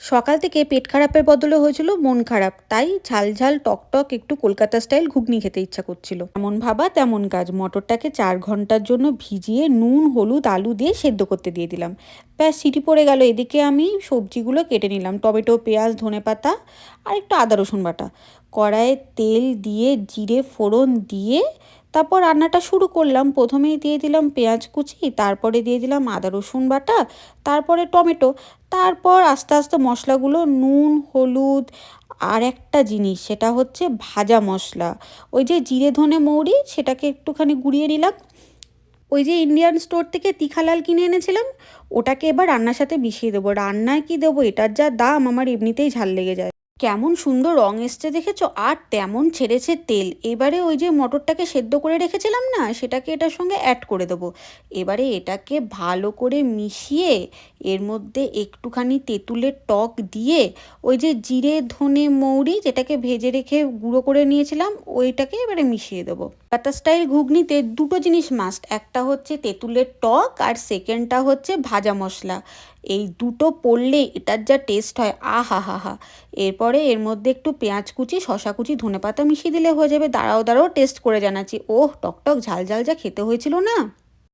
সকাল থেকে পেট খারাপের বদলে হয়েছিল মন খারাপ, তাই ঝাল ঝাল টকটক একটু কলকাতা স্টাইল ঘুগনি খেতে ইচ্ছা করছিল। এমন ভাবা তেমন কাজ, মটরটাকে 4 ঘন্টার জন্য ভিজিয়ে নুন হলুদ আলু দিয়ে সেদ্ধ করতে দিয়ে দিলাম। ব্যাস সিটি পড়ে গেল। এদিকে আমি সবজিগুলো কেটে নিলাম, টমেটো পেঁয়াজ ধনেপাতা আর একটু আদা রসুন বাটা। কড়াইয়ে তেল দিয়ে জিরে ফোড়ন দিয়ে তারপর রান্নাটা শুরু করলাম। প্রথমেই দিয়ে দিলাম পেঁয়াজ কুচি, তারপরে দিয়ে দিলাম আদা রসুন বাটা, তারপরে টমেটো, তারপর আস্তে আস্তে মশলাগুলো নুন হলুদ আর একটা জিনিস, সেটা হচ্ছে ভাজা মশলা, ওই যে জিরে ধনে মৌরি, সেটাকে একটুখানি গুঁড়িয়ে নিলাম। ওই যে ইন্ডিয়ান স্টোর থেকে তিখালাল কিনে এনেছিলাম, ওটাকে এবার রান্নার সাথে মিশিয়ে দেবো। রান্নায় কি দেবো, এটার যা দাম, আমার এমনিতেই ঝাল লেগে যায়। কেমন সুন্দর রং এসছে দেখেছো, আর তেমন ছেড়েছে তেল। এবারে ওই যে মটরটাকে সেদ্ধ করে রেখেছিলাম না, সেটাকে এটার সঙ্গে অ্যাড করে দেবো। এবারে এটাকে ভালো করে মিশিয়ে এর মধ্যে একটুখানি তেঁতুলের টক দিয়ে ওই যে জিরে ধনে মৌরি যেটাকে ভেজে রেখে গুঁড়ো করে নিয়েছিলাম, ওইটাকে এবারে মিশিয়ে দেবো। কলকাতা স্টাইল ঘুগনিতে দুটো জিনিস মাস্ট, একটা হচ্ছে তেঁতুলের টক আর সেকেন্ডটা হচ্ছে ভাজা মশলা। এই দুটো পড়লে এটার যা টেস্ট হয়, আহা হা হা। এরপরে এর মধ্যে একটু পেঁয়াজ কুচি শসা কুচি ধনেপাতা মিশিয়ে দিলে হয়ে যাবে। দাঁড়াও দাঁড়াও, টেস্ট করে জানাচ্ছি। ওহ, টকটক ঝাল ঝাল যা খেতে হয়েছিল না।